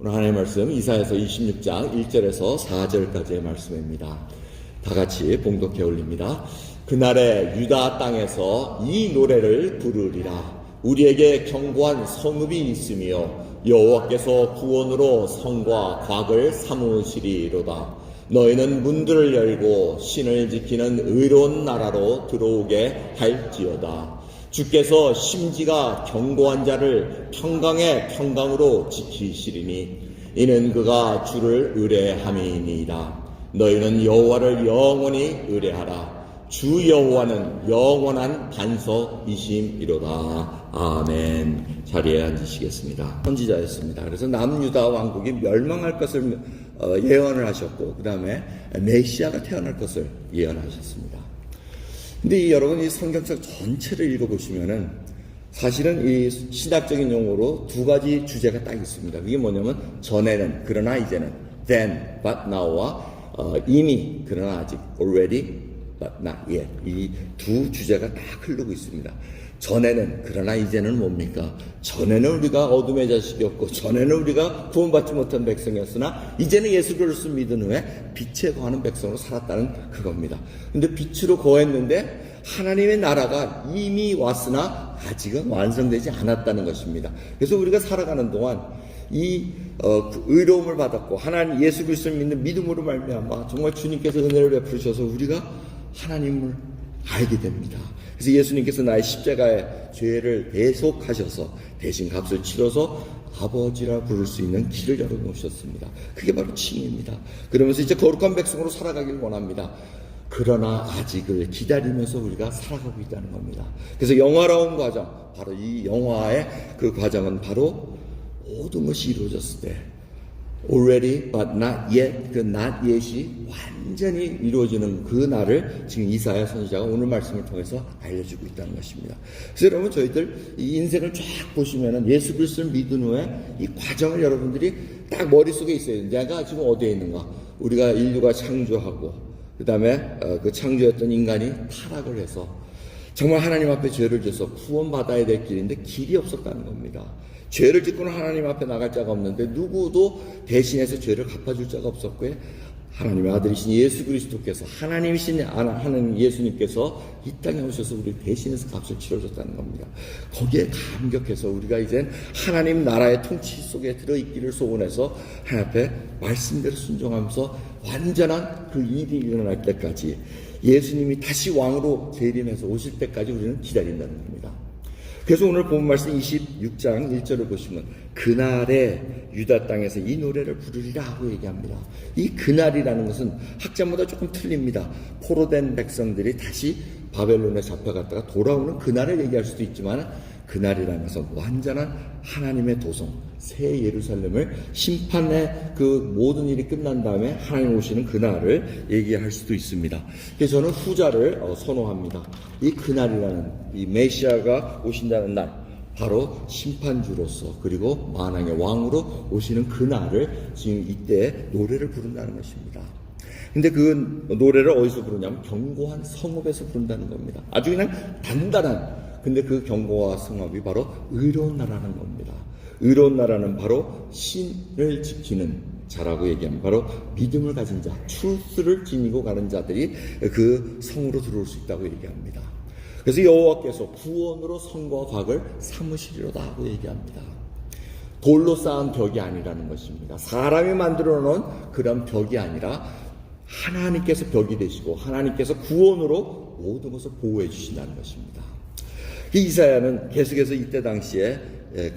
오늘 하나님의 말씀 이사야서 26장 1절에서 4절까지의 말씀입니다. 다 같이 봉독해 올립니다. 그날에 유다 땅에서 이 노래를 부르리라. 우리에게 견고한 성읍이 있으며 여호와께서 구원으로 성과 곽을 삼으시리로다. 너희는 문들을 열고 신을 지키는 의로운 나라로 들어오게 할지어다. 주께서 심지가 견고한 자를 평강의 평강으로 지키시리니 이는 그가 주를 의뢰함이니이다. 너희는 여호와를 영원히 의뢰하라. 주 여호와는 영원한 반석이심이로다. 아멘. 자리에 앉으시겠습니다. 선지자였습니다. 그래서 남유다 왕국이 멸망할 것을 예언을 하셨고 그 다음에 메시아가 태어날 것을 예언하셨습니다. 근데 여러분 이 성경책 전체를 읽어보시면은 사실은 이 신학적인 용어로 두 가지 주제가 딱 있습니다. 그게 뭐냐면 전에는 그러나 이제는 then but now와 이미 그러나 아직 already but not yet 이 두 주제가 딱 흐르고 있습니다. 전에는 그러나 이제는 뭡니까? 전에는 우리가 어둠의 자식이었고 전에는 우리가 구원받지 못한 백성이었으나 이제는 예수 그리스도를 믿은 후에 빛에 거하는 백성으로 살았다는 그겁니다. 근데 빛으로 거했는데 하나님의 나라가 이미 왔으나 아직은 완성되지 않았다는 것입니다. 그래서 우리가 살아가는 동안 이 의로움을 받았고 하나님 예수 그리스도를 믿는 믿음으로 말미암아 정말 주님께서 은혜를 베푸셔서 우리가 하나님을 알게 됩니다. 그래서 예수님께서 나의 십자가의 죄를 대속하셔서 대신 값을 치러서 아버지라 부를 수 있는 길을 열어놓으셨습니다. 그게 바로 칭의입니다. 그러면서 이제 거룩한 백성으로 살아가길 원합니다. 그러나 아직을 기다리면서 우리가 살아가고 있다는 겁니다. 그래서 영화로운 과정, 바로 이 영화의 그 과정은 바로 모든 것이 이루어졌을 때 already but not yet 그 not yet이 완전히 이루어지는 그 날을 지금 이사야 선지자가 오늘 말씀을 통해서 알려주고 있다는 것입니다. 그래서 여러분 저희들 이 인생을 쫙 보시면은 예수 그리스도를 믿은 후에 이 과정을 여러분들이 딱 머릿속에 있어요. 내가 지금 어디에 있는가? 우리가 인류가 창조하고 그 다음에 그 창조했던 인간이 타락을 해서 정말 하나님 앞에 죄를 져서 구원받아야 될 길인데 길이 없었다는 겁니다. 죄를 짓고는 하나님 앞에 나갈 자가 없는데 누구도 대신해서 죄를 갚아줄 자가 없었고요. 하나님의 아들이신 예수 그리스도께서 하나님이신 하나님 예수님께서 이 땅에 오셔서 우리를 대신해서 값을 치러줬다는 겁니다. 거기에 감격해서 우리가 이젠 하나님 나라의 통치 속에 들어있기를 소원해서 하나님 앞에 말씀대로 순종하면서 완전한 그 일이 일어날 때까지 예수님이 다시 왕으로 재림해서 오실 때까지 우리는 기다린다는 겁니다. 그래서 오늘 본 말씀 26장 1절을 보시면 그날에 유다 땅에서 이 노래를 부르리라 하고 얘기합니다. 이 그날이라는 것은 학자마다 조금 틀립니다. 포로된 백성들이 다시 바벨론에 잡혀갔다가 돌아오는 그날을 얘기할 수도 있지만 그날이라는 것은 완전한 하나님의 도성 새 예루살렘을 심판의 그 모든 일이 끝난 다음에 하나님 오시는 그날을 얘기할 수도 있습니다. 그래서 저는 후자를 선호합니다. 이 그날이라는 이 메시아가 오신다는 날 바로 심판주로서 그리고 만왕의 왕으로 오시는 그날을 지금 이때 노래를 부른다는 것입니다. 근데 그 노래를 어디서 부르냐면 견고한 성읍에서 부른다는 겁니다. 아주 그냥 단단한 근데 그 견고와 성읍이 바로 의로운 나라는 겁니다. 의로운 나라는 바로 신을 지키는 자라고 얘기하면 바로 믿음을 가진 자, truth를 지니고 가는 자들이 그 성으로 들어올 수 있다고 얘기합니다. 그래서 여호와께서 구원으로 성과 곽을 삼으시리로다 하고 얘기합니다. 돌로 쌓은 벽이 아니라는 것입니다. 사람이 만들어 놓은 그런 벽이 아니라 하나님께서 벽이 되시고 하나님께서 구원으로 모든 것을 보호해 주신다는 것입니다. 이사야는 계속해서 이때 당시에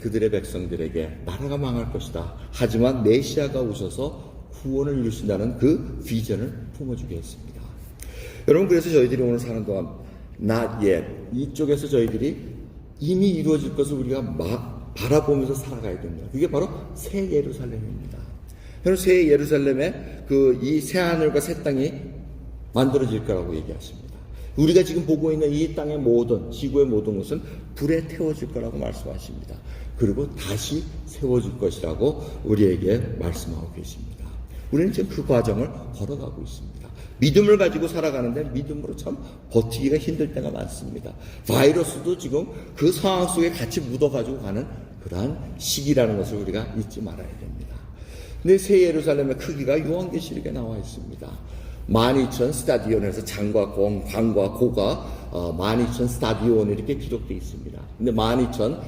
그들의 백성들에게 나라가 망할 것이다. 하지만 메시아가 오셔서 구원을 이루신다는 그 비전을 품어주게 했습니다. 여러분 그래서 저희들이 오늘 사는 동안 not yet 이쪽에서 저희들이 이미 이루어질 것을 우리가 막 바라보면서 살아가야 됩니다. 그게 바로 새 예루살렘입니다. 여러분 새 예루살렘에 그 이 새 하늘과 새 땅이 만들어질 거라고 얘기하십니다. 우리가 지금 보고 있는 이 땅의 모든 지구의 모든 것은 불에 태워질 거라고 말씀하십니다. 그리고 다시 세워질 것이라고 우리에게 말씀하고 계십니다. 우리는 지금 그 과정을 걸어가고 있습니다. 믿음을 가지고 살아가는데 믿음으로 참 버티기가 힘들 때가 많습니다. 바이러스도 지금 그 상황 속에 같이 묻어가지고 가는 그러한 시기라는 것을 우리가 잊지 말아야 됩니다. 근데 새 예루살렘의 크기가 요한계시록에 나와 있습니다. 12,000 스타디온에서 장과 광과 고가 12,000 스타디온 이렇게 기록되어 있습니다. 근데 12,000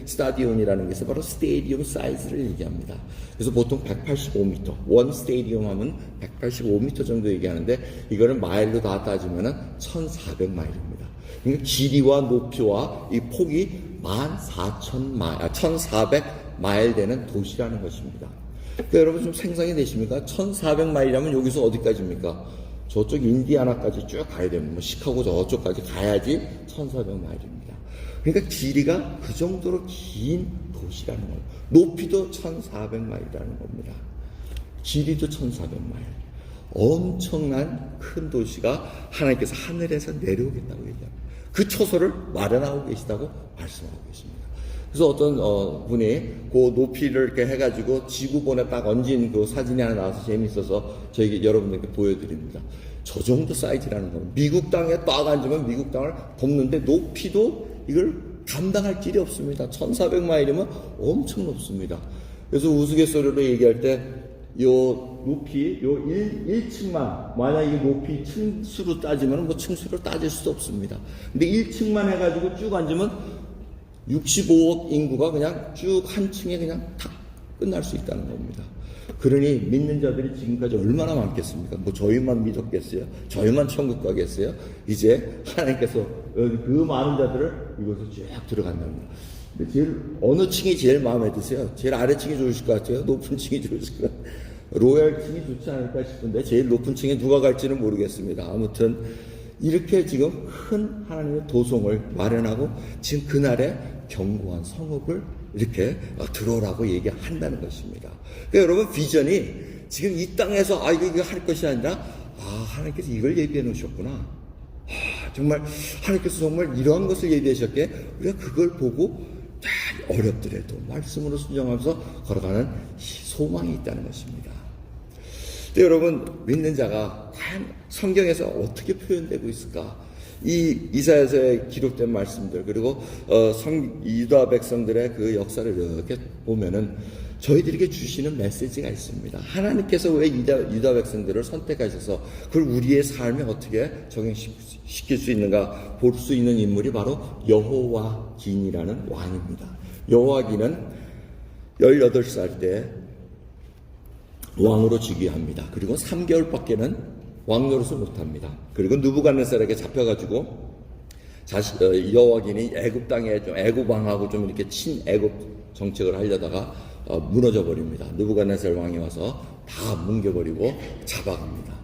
스타디온이라는 것은 바로 스테디움 사이즈를 얘기합니다. 그래서 보통 185m, 원 스테디움 하면 185m 정도 얘기하는데 이거는 마일로 다 따지면은 1,400마일입니다. 그러니까 길이와 높이와 이 폭이 1,400마일 되는 도시라는 것입니다. 그러니까 여러분 좀 생각이 되십니까? 1,400마일이라면 여기서 어디까지입니까? 저쪽 인디아나까지 쭉 가야 됩니다. 뭐 시카고 저쪽까지 가야지 1,400마일입니다. 그러니까 길이가 그 정도로 긴 도시라는 거예요. 높이도 1,400마일이라는 겁니다. 길이도 1,400마일. 엄청난 큰 도시가 하나님께서 하늘에서 내려오겠다고 얘기합니다. 그 초소를 마련하고 계시다고 말씀하고 계십니다. 그래서 어떤 분이 그 높이를 이렇게 해가지고 지구본에 딱 얹은 그 사진이 하나 나와서 재밌어서 저희 여러분들께 보여드립니다. 저 정도 사이즈라는 거는 미국 땅에 딱 앉으면 미국 땅을 덮는데 높이도 이걸 감당할 길이 없습니다. 1,400마일이면 엄청 높습니다. 그래서 우스갯소리로 얘기할 때 요 높이 요 1층만 만약 이 높이 층수로 따지면 뭐 층수로 따질 수도 없습니다. 근데 1층만 해가지고 쭉 앉으면 65억 인구가 그냥 쭉 한 층에 그냥 탁 끝날 수 있다는 겁니다. 그러니 믿는 자들이 지금까지 얼마나 많겠습니까? 뭐 저희만 믿었겠어요? 저희만 천국 가겠어요? 이제 하나님께서 그 많은 자들을 이곳에 쭉 들어간답니다. 근데 제일 어느 층이 제일 마음에 드세요? 제일 아래층이 좋으실 것 같아요? 높은 층이 좋으실 것 같아요? 로얄층이 좋지 않을까 싶은데 제일 높은 층에 누가 갈지는 모르겠습니다. 아무튼 이렇게 지금 큰 하나님의 도성을 마련하고 지금 그날에 견고한 성읍을 이렇게 들어오라고 얘기한다는 것입니다. 그러니까 여러분 비전이 지금 이 땅에서 이거 할 것이 아니라 하나님께서 이걸 예비해 놓으셨구나. 정말 하나님께서 정말 이러한 것을 예비하셨기에 우리가 그걸 보고 어렵더라도 말씀으로 순종하면서 걸어가는 소망이 있다는 것입니다. 근데 여러분 믿는 자가 과연 성경에서 어떻게 표현되고 있을까? 이 이사야서에 기록된 말씀들 그리고 유다 백성들의 그 역사를 이렇게 보면은 저희들에게 주시는 메시지가 있습니다. 하나님께서 왜 유다 백성들을 선택하셔서 그걸 우리의 삶에 어떻게 적용시킬 수 있는가 볼 수 있는 인물이 바로 여호와긴이라는 왕입니다. 여호와긴은 18살 때 왕으로 즉위합니다. 그리고 3개월밖에는 왕노릇을 못합니다. 그리고 느부갓네살에게 잡혀가지고 여호와긴이 애굽 땅에 좀 애굽 왕하고 좀 이렇게 친애굽 정책을 하려다가 무너져 버립니다. 느부갓네살 왕이 와서 다 뭉개버리고 잡아갑니다.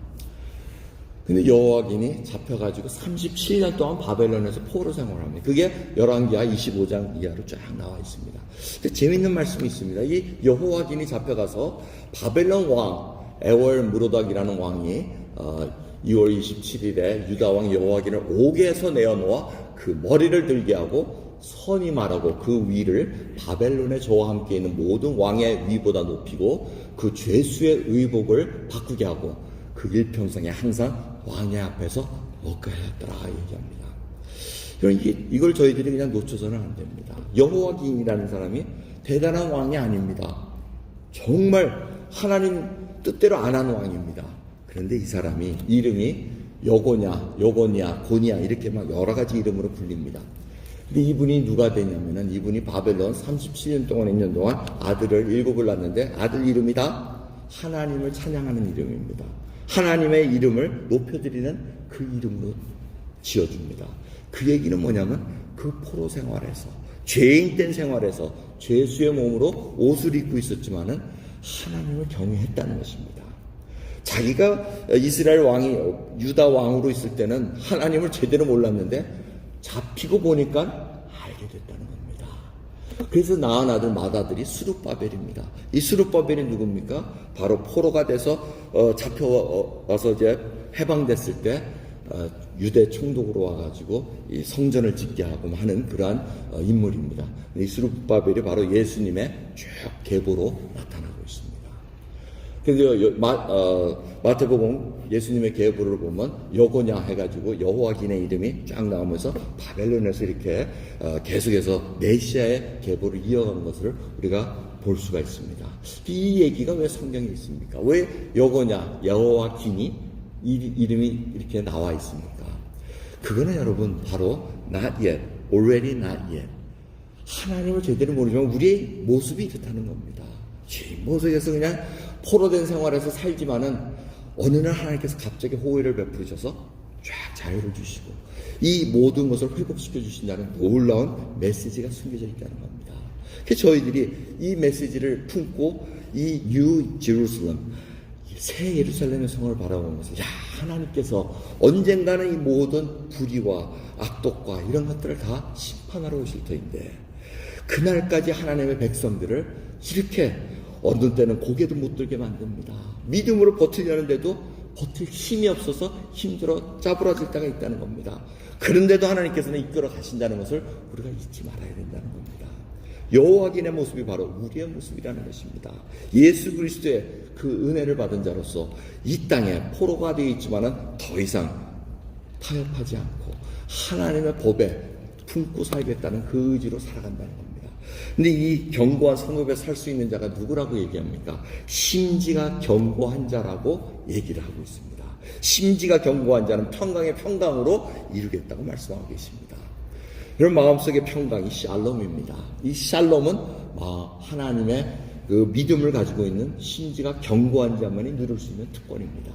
근데 여호와긴이 잡혀가지고 37년 동안 바벨론에서 포로 생활합니다. 그게 열왕기하 25장 이하로 쫙 나와 있습니다. 근데 재밌는 말씀이 있습니다. 이 여호와긴이 잡혀가서 바벨론 왕 에월 무로닥이라는 왕이 2월 27일에 유다 왕 여호와긴을 옥에서 내어놓아 그 머리를 들게 하고 선임하라고 그 위를 바벨론의 저와 함께 있는 모든 왕의 위보다 높이고 그 죄수의 의복을 바꾸게 하고 그 일평생에 항상 왕의 앞에서 먹어야 했더라 얘기합니다. 이걸 저희들이 그냥 놓쳐서는 안 됩니다. 여호와긴이라는 사람이 대단한 왕이 아닙니다. 정말 하나님 뜻대로 안 한 왕입니다. 그런데 이 사람이 이름이 여고냐, 고니야 이렇게 막 여러 가지 이름으로 불립니다. 근데 이분이 누가 되냐면은 이분이 바벨론 37년 동안 있는 동안 아들을 7을 낳았는데 아들 이름이 다 하나님을 찬양하는 이름입니다. 하나님의 이름을 높여드리는 그 이름으로 지어줍니다. 그 얘기는 뭐냐면 그 포로 생활에서 죄인된 생활에서 죄수의 몸으로 옷을 입고 있었지만은 하나님을 경외했다는 것입니다. 자기가 이스라엘 왕이 유다 왕으로 있을 때는 하나님을 제대로 몰랐는데 잡히고 보니까 알게 됐다는 겁니다. 그래서 낳은 아들 맏아들이 스룹바벨입니다. 이 스룹바벨이 누굽니까? 바로 포로가 돼서 잡혀와서 이제 해방됐을 때 유대 총독으로 와가지고 이 성전을 짓게 하고 하는 그러한 인물입니다. 이 스룹바벨이 바로 예수님의 쭉 계보로 나타나고 있습니다. 그래서 마태복음 예수님의 계보를 보면 여고냐 해가지고 여호와긴의 이름이 쫙 나오면서 바벨론에서 이렇게 계속해서 메시아의 계보를 이어가는 것을 우리가 볼 수가 있습니다. 이 얘기가 왜 성경에 있습니까? 왜 여호냐, 여호와긴이 이름이 이렇게 나와 있습니까? 그거는 여러분 바로 not yet, already not yet. 하나님을 제대로 모르지만 우리의 모습이 이렇다는 겁니다. 모습에서 그냥 포로된 생활에서 살지만은 어느 날 하나님께서 갑자기 호의를 베풀으셔서 쫙 자유를 주시고 이 모든 것을 회복시켜 주신다는 놀라운 메시지가 숨겨져 있다는 겁니다. 그래서 저희들이 이 메시지를 품고 이 뉴 제루살렘, 새 예루살렘의 성을 바라보면서 하나님께서 언젠가는 이 모든 불의와 악독과 이런 것들을 다 심판하러 오실 터인데 그날까지 하나님의 백성들을 이렇게 어느 때는 고개도 못 들게 만듭니다. 믿음으로 버티려는데도 버틸 힘이 없어서 힘들어 짜부러질 때가 있다는 겁니다. 그런데도 하나님께서는 이끌어 가신다는 것을 우리가 잊지 말아야 된다는 겁니다. 여호와긴의 모습이 바로 우리의 모습이라는 것입니다. 예수 그리스도의 그 은혜를 받은 자로서 이 땅에 포로가 되어 있지만은 더 이상 타협하지 않고 하나님의 법에 품고 살겠다는 그 의지로 살아간다는 겁니다. 근데 이 견고한 성읍에 살 수 있는 자가 누구라고 얘기합니까? 심지가 견고한 자라고 얘기를 하고 있습니다. 심지가 견고한 자는 평강의 평강으로 이루겠다고 말씀하고 계십니다. 여러분 마음속의 평강이 샬롬입니다. 이 샬롬은 하나님의 그 믿음을 가지고 있는 심지가 견고한 자만이 누릴 수 있는 특권입니다.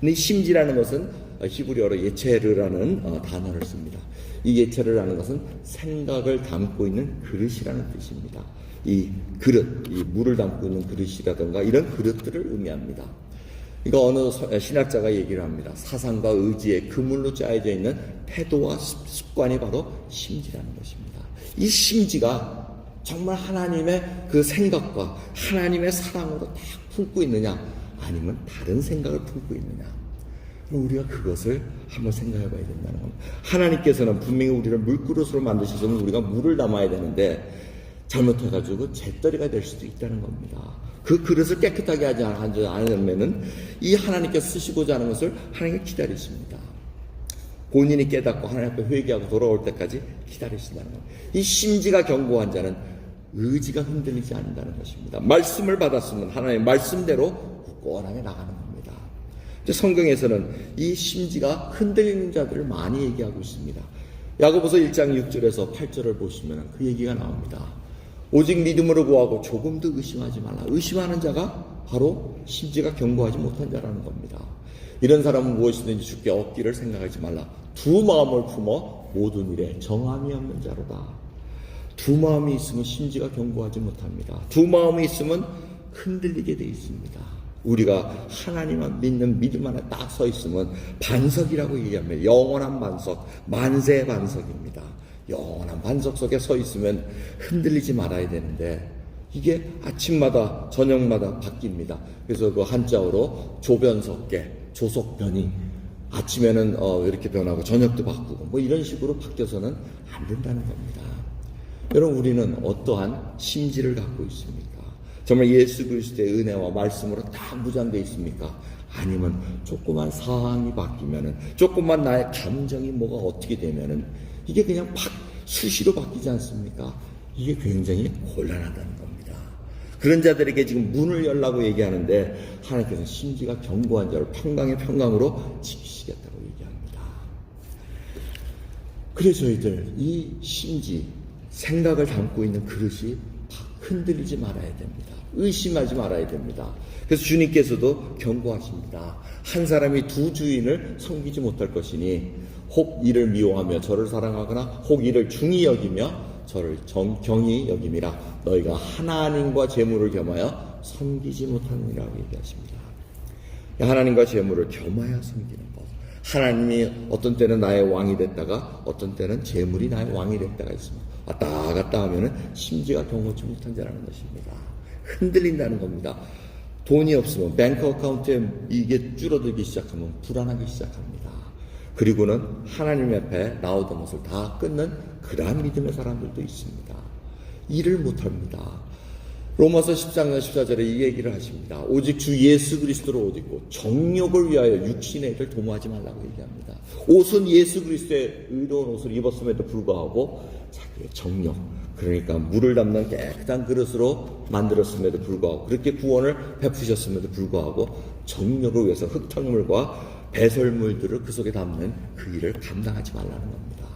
근데 이 심지라는 것은 히브리어로 예체르라는 단어를 씁니다. 이 예체르라는 것은 생각을 담고 있는 그릇이라는 뜻입니다. 이 그릇, 이 물을 담고 있는 그릇이라든가 이런 그릇들을 의미합니다. 이거 어느 신학자가 얘기를 합니다. 사상과 의지의 그물로 짜여져 있는 태도와 습관이 바로 심지라는 것입니다. 이 심지가 정말 하나님의 그 생각과 하나님의 사랑으로 다 품고 있느냐 아니면 다른 생각을 품고 있느냐, 우리가 그것을 한번 생각해 봐야 된다는 겁니다. 하나님께서는 분명히 우리를 물그릇으로 만드셔서는 우리가 물을 담아야 되는데 잘못해가지고 잿더리가 될 수도 있다는 겁니다. 그 그릇을 깨끗하게 하지 않으면은 이 하나님께서 쓰시고자 하는 것을 하나님께 기다리십니다. 본인이 깨닫고 하나님 앞에 회개하고 돌아올 때까지 기다리신다는 겁니다. 이 심지가 견고한 자는 의지가 흔들리지 않는다는 것입니다. 말씀을 받았으면 하나님의 말씀대로 굳건하게 나가는 겁니다. 성경에서는 이 심지가 흔들리는 자들을 많이 얘기하고 있습니다. 야고보서 1장 6절에서 8절을 보시면 그 얘기가 나옵니다. 오직 믿음으로 구하고 조금도 의심하지 말라. 의심하는 자가 바로 심지가 견고하지 못한 자라는 겁니다. 이런 사람은 무엇이든지 주께 얻기를 생각하지 말라. 두 마음을 품어 모든 일에 정함이 없는 자로다. 두 마음이 있으면 심지가 견고하지 못합니다. 두 마음이 있으면 흔들리게 되어 있습니다. 우리가 하나님만 믿는 믿음 안에 딱 서 있으면 반석이라고 얘기합니다. 영원한 반석, 만세의 반석입니다. 영원한 반석 속에 서 있으면 흔들리지 말아야 되는데 이게 아침마다 저녁마다 바뀝니다. 그래서 그 한자어로 조변석계, 조석변이 아침에는 이렇게 변하고 저녁도 바꾸고 뭐 이런 식으로 바뀌어서는 안 된다는 겁니다. 여러분 우리는 어떠한 심지를 갖고 있습니까? 정말 예수 그리스도의 은혜와 말씀으로 다 무장되어 있습니까? 아니면 조그만 상황이 바뀌면은, 조그만 나의 감정이 뭐가 어떻게 되면은 이게 그냥 수시로 바뀌지 않습니까? 이게 굉장히 곤란하다는 겁니다. 그런 자들에게 지금 문을 열라고 얘기하는데 하나님께서는 심지가 견고한 자를 평강의 평강으로 지키시겠다고 얘기합니다. 그래서 저희들 이 심지, 생각을 담고 있는 그릇이 흔들리지 말아야 됩니다. 의심하지 말아야 됩니다. 그래서 주님께서도 경고하십니다. 한 사람이 두 주인을 섬기지 못할 것이니 혹 이를 미워하며 저를 사랑하거나 혹 이를 중히 여기며 저를 경히 여김이라. 너희가 하나님과 재물을 겸하여 섬기지 못하느니라고 얘기하십니다. 하나님과 재물을 겸하여 섬기는 것. 하나님이 어떤 때는 나의 왕이 됐다가 어떤 때는 재물이 나의 왕이 됐다가 있습니다. 왔다 갔다 하면은 심지가 경고치 못한 자라는 것입니다. 흔들린다는 겁니다. 돈이 없으면 뱅크 어카운트에 이게 줄어들기 시작하면 불안하기 시작합니다. 그리고는 하나님 앞에 나오던 것을 다 끊는 그러한 믿음의 사람들도 있습니다. 일을 못합니다. 로마서 10장 14절에 이 얘기를 하십니다. 오직 주 예수 그리스도를 옷 입고 정욕을 위하여 육신의 일을 도모하지 말라고 얘기합니다. 옷은 예수 그리스도의 의로운 옷을 입었음에도 불구하고 자기의 정욕, 그러니까 물을 담는 깨끗한 그릇으로 만들었음에도 불구하고, 그렇게 구원을 베푸셨음에도 불구하고 정욕을 위해서 흙탕물과 배설물들을 그 속에 담는 그 일을 감당하지 말라는 겁니다.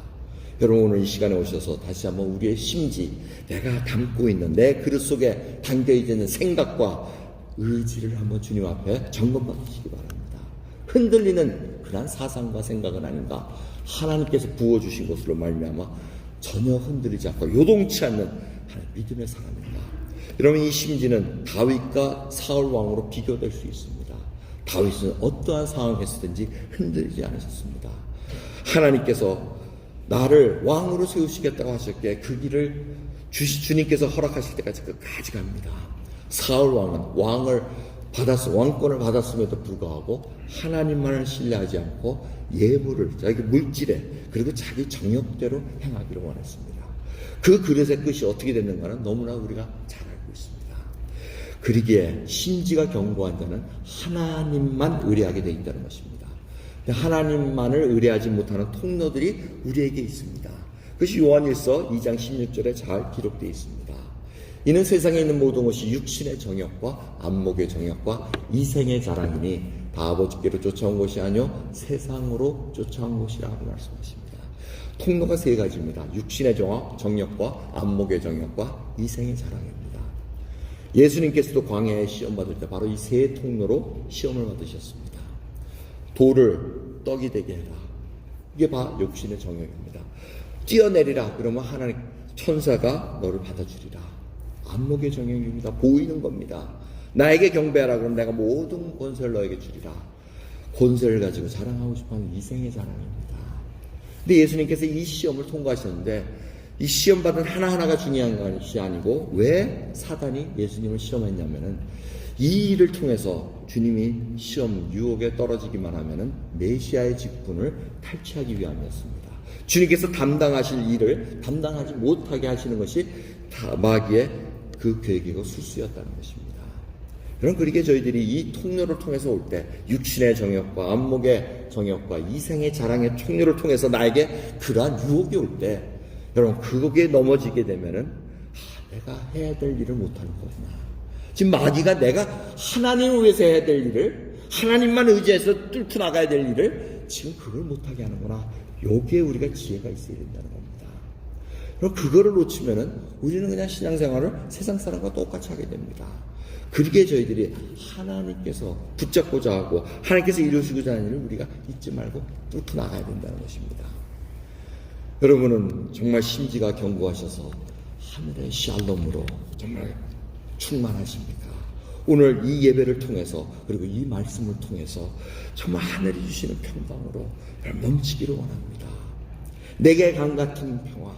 여러분, 오늘 이 시간에 오셔서 다시 한번 우리의 심지, 내가 담고 있는 내 그릇 속에 담겨 있는 생각과 의지를 한번 주님 앞에 점검받으시기 바랍니다. 흔들리는 그런 사상과 생각은 아닌가, 하나님께서 부어주신 것으로 말미암아 전혀 흔들리지 않고 요동치 않는 하나님 믿음의 사람입니다. 여러분, 이 심지는 다윗과 사울 왕으로 비교될 수 있습니다. 다윗은 어떠한 상황에 있었든지 흔들리지 않으셨습니다. 하나님께서 나를 왕으로 세우시겠다고 하셨기에 그 길을 주님께서 허락하실 때까지 끝까지 갑니다. 사울 왕은 왕권을 받았음에도 불구하고 하나님만을 신뢰하지 않고 예물을 자기 물질에 그리고 자기 정욕대로 행하기를 원했습니다. 그 그릇의 끝이 어떻게 됐는가는 너무나 우리가 잘 알고 있습니다. 그러기에 심지가 견고한 자는 하나님만 의뢰하게 되어 있다는 것입니다. 하나님만을 의뢰하지 못하는 통로들이 우리에게 있습니다. 그것이 요한일서 2장 16절에 잘 기록되어 있습니다. 이는 세상에 있는 모든 것이 육신의 정욕과 안목의 정욕과 이생의 자랑이니 다 아버지께로 쫓아온 것이 아니요 세상으로 쫓아온 것이라고 말씀하십니다. 통로가 세 가지입니다. 육신의 정욕과 안목의 정욕과 이생의 자랑입니다. 예수님께서도 광야에 시험 받을 때 바로 이 세 통로로 시험을 받으셨습니다. 돌을 떡이 되게 해라. 이게 바로 육신의 정욕입니다. 뛰어내리라. 그러면 하나님 천사가 너를 받아주리라. 안목의 정욕입니다. 보이는 겁니다. 나에게 경배하라. 그럼 내가 모든 권세를 너에게 주리라. 권세를 가지고 자랑하고 싶어하는 이생의 자랑입니다. 근데 예수님께서 이 시험을 통과하셨는데 이 시험 받은 하나하나가 중요한 것이 아니고 왜 사단이 예수님을 시험했냐면은 이 일을 통해서 주님이 시험 유혹에 떨어지기만 하면은 메시아의 직분을 탈취하기 위함이었습니다. 주님께서 담당하실 일을 담당하지 못하게 하시는 것이 다 마귀의 그 계획이고 수수였다는 것입니다. 여러분, 그러기에 저희들이 이 통로를 통해서 올 때 육신의 정욕과 안목의 정욕과 이생의 자랑의 통로를 통해서 나에게 그러한 유혹이 올 때 여러분, 그거기에 넘어지게 되면은 내가 해야 될 일을 못하는 거구나. 지금 마귀가 내가 하나님을 위해서 해야 될 일을, 하나님만 의지해서 뚫고 나가야 될 일을 지금 그걸 못하게 하는구나. 여기에 우리가 지혜가 있어야 된다는 겁니다. 그럼 그거를 놓치면은 우리는 그냥 신앙생활을 세상 사람과 똑같이 하게 됩니다. 그러기에 저희들이 하나님께서 붙잡고자 하고 하나님께서 이루시고자 하는 일을 우리가 잊지 말고 뚫고 나가야 된다는 것입니다. 여러분은 정말 심지가 견고하셔서 하늘의 샬롬으로 정말 충만하십니까? 오늘 이 예배를 통해서 그리고 이 말씀을 통해서 정말 하늘이 주시는 평강으로 넘치기를 원합니다. 내게 강 같은 평화,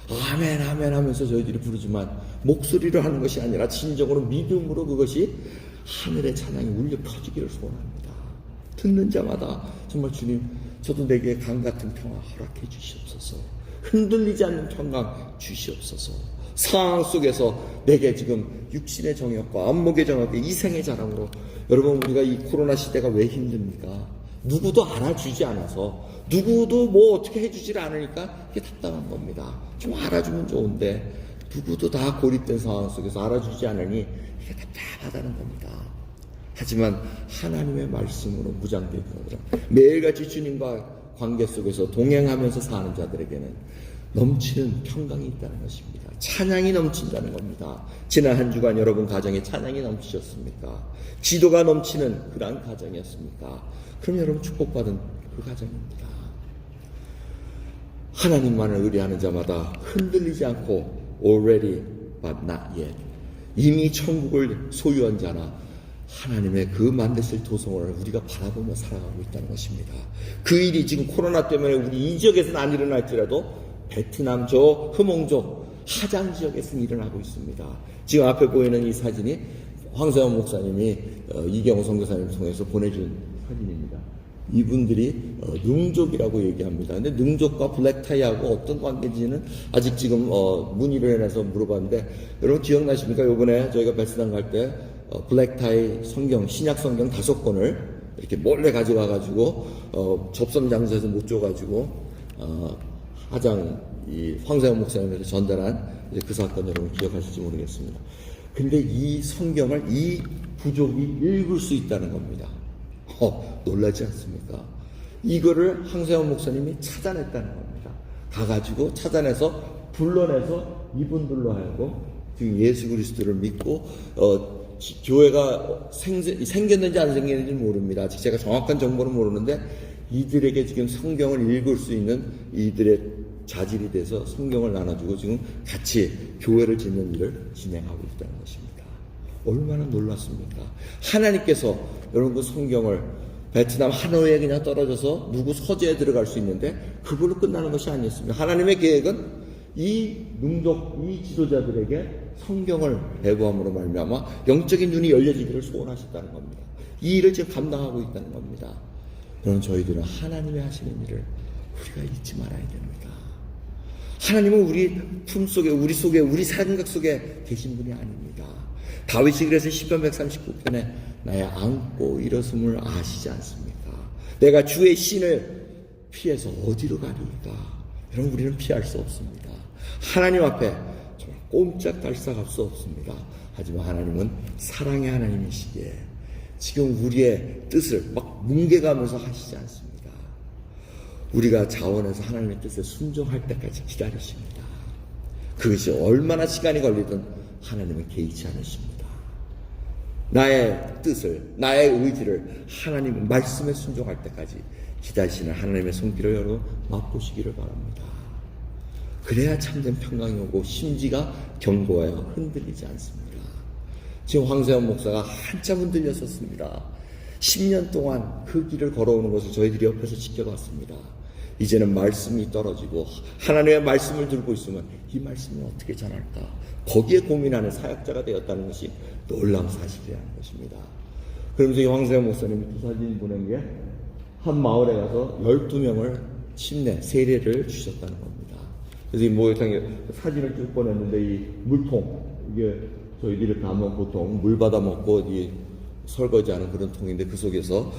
아멘 아멘 하면서 저희들이 부르지만 목소리로 하는 것이 아니라 진정으로 믿음으로 그것이 하늘의 찬양이 울려 퍼지기를 소원합니다. 듣는 자마다 정말 주님, 저도 내게 강 같은 평화 허락해 주시옵소서. 흔들리지 않는 평강 주시옵소서. 상황 속에서 내게 지금 육신의 정욕과 안목의 정욕과 이생의 자랑으로, 여러분, 우리가 이 코로나 시대가 왜 힘듭니까? 누구도 알아주지 않아서, 누구도 뭐 어떻게 해주질 않으니까 이게 답답한 겁니다. 좀 알아주면 좋은데 누구도 다 고립된 상황 속에서 알아주지 않으니 이게 답답하다는 겁니다. 하지만 하나님의 말씀으로 무장된 거죠. 매일같이 주님과 관계 속에서 동행하면서 사는 자들에게는 넘치는 평강이 있다는 것입니다. 찬양이 넘친다는 겁니다. 지난 한 주간 여러분 가정에 찬양이 넘치셨습니까? 기도가 넘치는 그러한 가정이었습니까? 그럼 여러분 축복받은 그 가정입니다. 하나님만을 의뢰하는 자마다 흔들리지 않고 already but not yet, 이미 천국을 소유한 자나 하나님의 그 만드실 도성을 우리가 바라보며 살아가고 있다는 것입니다. 그 일이 지금 코로나 때문에 우리 이 지역에서는 안 일어날지라도 베트남 저 흐몽족 하장 지역에서는 일어나고 있습니다. 지금 앞에 보이는 이 사진이 황세원 목사님이 이경호 선교사님을 통해서 보내준 사진입니다. 이분들이 능족이라고 얘기합니다. 근데 능족과 블랙타이하고 어떤 관계인지는 아직 지금 문의를 해서 물어봤는데, 여러분 기억나십니까? 요번에 저희가 베트남 갈 때 블랙타이 성경, 신약 성경 5권을 이렇게 몰래 가져와가지고 접선 장소에서 못 줘가지고 하장 이 황세현 목사님에게 전달한 그 사건 여러분 기억하실지 모르겠습니다. 근데 이 성경을 이 부족이 읽을 수 있다는 겁니다. 놀라지 않습니까? 이거를 황세현 목사님이 찾아냈다는 겁니다. 가가지고 찾아내서 불러내서 이분들로 하여금 지금 예수 그리스도를 믿고 교회가 생겼는지 안 생겼는지 모릅니다. 아직 제가 정확한 정보는 모르는데 이들에게 지금 성경을 읽을 수 있는 이들의 자질이 돼서 성경을 나눠주고 지금 같이 교회를 짓는 일을 진행하고 있다는 것입니다. 얼마나 놀랐습니까? 하나님께서 여러분 그 성경을 베트남 하노이에 그냥 떨어져서 누구 서재에 들어갈 수 있는데 그걸로 끝나는 것이 아니었습니다. 하나님의 계획은 이 능력, 이 지도자들에게 성경을 배부함으로 말미암아 영적인 눈이 열려지기를 소원하셨다는 겁니다. 이 일을 지금 감당하고 있다는 겁니다. 그럼 저희들은 하나님의 하시는 일을 우리가 잊지 말아야 됩니다. 하나님은 우리 품속에, 우리 속에, 우리 생각 속에 계신 분이 아닙니다. 다윗이 그래서 시편 139편에 나의 안고 일어섬을 아시지 않습니까? 내가 주의 신을 피해서 어디로 가리까? 여러분 우리는 피할 수 없습니다. 하나님 앞에 정말 꼼짝달싹할 수 없습니다. 하지만 하나님은 사랑의 하나님이시기에 지금 우리의 뜻을 막 뭉개가면서 하시지 않습니다. 우리가 자원해서 하나님의 뜻에 순종할 때까지 기다리십니다. 그것이 얼마나 시간이 걸리든 하나님은 개의치 않으십니다. 나의 뜻을, 나의 의지를 하나님의 말씀에 순종할 때까지 기다리시는 하나님의 손길을 여러분 맛보시기를 바랍니다. 그래야 참된 평강이 오고 심지가 견고하여 흔들리지 않습니다. 지금 황세현 목사가 한참 흔들렸었습니다. 10년 동안 그 길을 걸어오는 것을 저희들이 옆에서 지켜봤습니다. 이제는 말씀이 떨어지고 하나님의 말씀을 들고 있으면 이 말씀을 어떻게 전할까? 거기에 고민하는 사역자가 되었다는 것이 놀라운 사실이라는 것입니다. 그러면서 이 황세현 목사님이 두 사진 보낸 게 한 마을에 가서 12명을 침례, 세례를 주셨다는 겁니다. 그래서 이 목욕탕에 사진을 쭉 보냈는데 이 물통, 이게 저희들이 가면 보통 물 받아 먹고 이 설거지하는 그런 통인데 그 속에서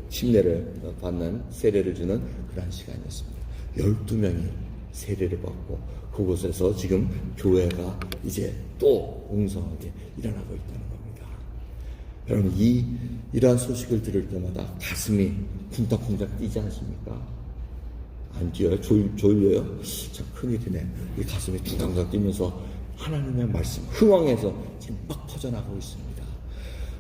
침례를 받는 세례를 주는 그런 시간이었습니다. 12명이 세례를 받고 그곳에서 지금 교회가 이제 또 웅성하게 일어나고 있다는 겁니다. 여러분 이러한 소식을 들을 때마다 가슴이 쿵닥쿵닥 뛰지 않습니까? 안 뛰어요? 졸려요? 참 큰일이네. 이 가슴이 쿵닥쿵닥 뛰면서 하나님의 말씀 흥왕에서 지금 막 퍼져나가고 있습니다.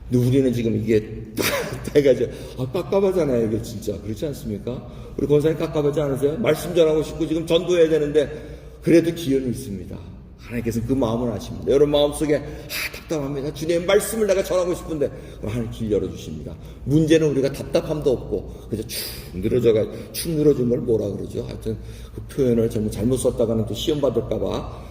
근데 우리는 지금 이게 딱 해가지고 깝깝하잖아요. 이게 진짜 그렇지 않습니까? 우리 권사님 깝깝하지 않으세요? 말씀 전하고 싶고 지금 전도해야 되는데 그래도 기연이 있습니다. 하나님께서 그 마음을 아십니다. 여러분 마음속에 답답합니다. 주님의 말씀을 내가 전하고 싶은데 하나님 길 열어주십니다. 문제는 우리가 답답함도 없고 그저 축 늘어진 걸 뭐라 그러죠? 하여튼 그 표현을 잘못 썼다가는 또 시험 받을까봐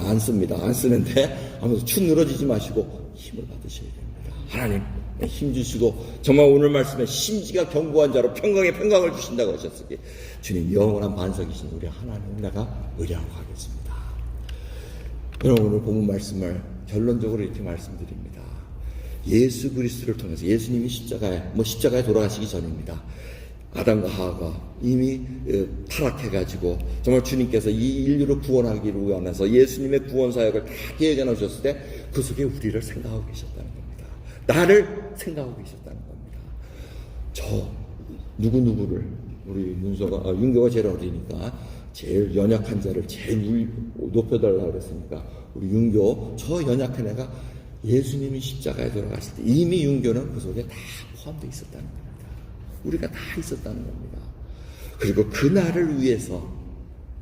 안 씁니다. 안 쓰는데 아무튼 축 늘어지지 마시고 힘을 받으셔야 됩니다. 하나님 힘 주시고 정말 오늘 말씀에 심지가 견고한 자로 평강을 주신다고 하셨으니 주님 영원한 반석이신 우리 하나님 내가 의뢰하고 가겠습니다. 여러분 오늘 본문 말씀을 결론적으로 이렇게 말씀드립니다. 예수 그리스도를 통해서 예수님이 십자가에 돌아가시기 전입니다. 아담과 하와가 이미 타락해가지고 정말 주님께서 이 인류를 구원하기를 원해서 예수님의 구원 사역을 다 계획해 놓으셨을 때 그 속에 우리를 생각하고 계셨다는 겁니다. 나를 생각하고 계셨다는 겁니다. 저 누구를 우리 윤교가 제일 어리니까 제일 연약한 자를 제일 높여달라고 그랬으니까 우리 윤교 저 연약한 애가 예수님이 십자가에 돌아가실 때 이미 윤교는 그 속에 다 포함되어 있었다는 겁니다. 우리가 다 있었다는 겁니다. 그리고 그날을 위해서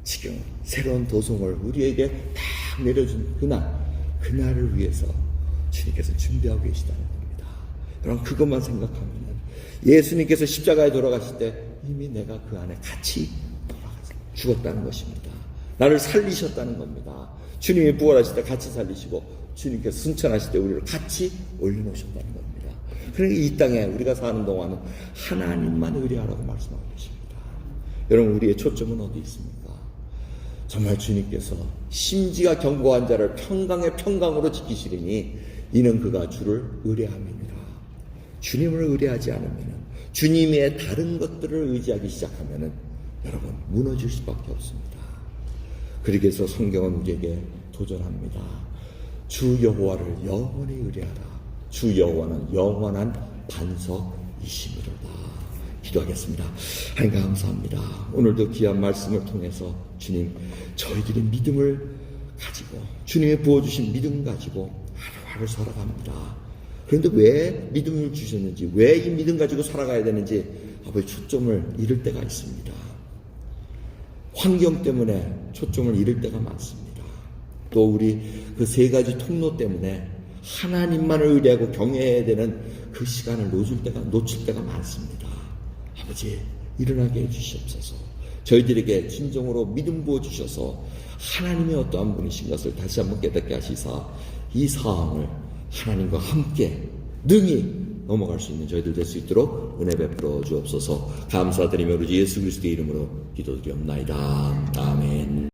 지금 새로운 도성을 우리에게 다 내려준 그날을 위해서 주님께서 준비하고 계시다는 겁니다. 여러분 그것만 생각하면 예수님께서 십자가에 돌아가실 때 이미 내가 그 안에 같이 죽었다는 것입니다. 나를 살리셨다는 겁니다. 주님이 부활하실 때 같이 살리시고 주님께서 승천하실 때 우리를 같이 올려놓으셨다는 겁니다. 그러니까 이 땅에 우리가 사는 동안은 하나님만 의뢰하라고 말씀하고 계십니다. 여러분 우리의 초점은 어디 있습니까? 정말 주님께서 심지가 견고한 자를 평강의 평강으로 지키시리니 이는 그가 주를 의뢰함입니다. 주님을 의뢰하지 않으면 주님의 다른 것들을 의지하기 시작하면 여러분 무너질 수밖에 없습니다. 그러기 위해서 성경은 우리에게 도전합니다. 주 여호와를 영원히 의뢰하라. 주 여호와는 영원한 반석이시미로다. 기도하겠습니다. 하나님 감사합니다. 오늘도 귀한 말씀을 통해서 주님, 저희들이 믿음을 가지고 주님이 부어주신 믿음 가지고 하루하루 살아갑니다. 그런데 왜 믿음을 주셨는지, 왜 이 믿음 가지고 살아가야 되는지 아버지 초점을 잃을 때가 있습니다. 환경 때문에 초점을 잃을 때가 많습니다. 또 우리 그 세 가지 통로 때문에 하나님만을 의뢰하고 경외해야 되는 그 시간을 놓칠 때가 많습니다. 아버지, 일어나게 해주시옵소서. 저희들에게 진정으로 믿음 부어주셔서 하나님이 어떠한 분이신 것을 다시 한번 깨닫게 하시사 이 상황을 하나님과 함께 능히 넘어갈 수 있는 저희들 될 수 있도록 은혜 베풀어 주옵소서. 감사드리며 우리 예수 그리스도의 이름으로 기도드리옵나이다. 아멘.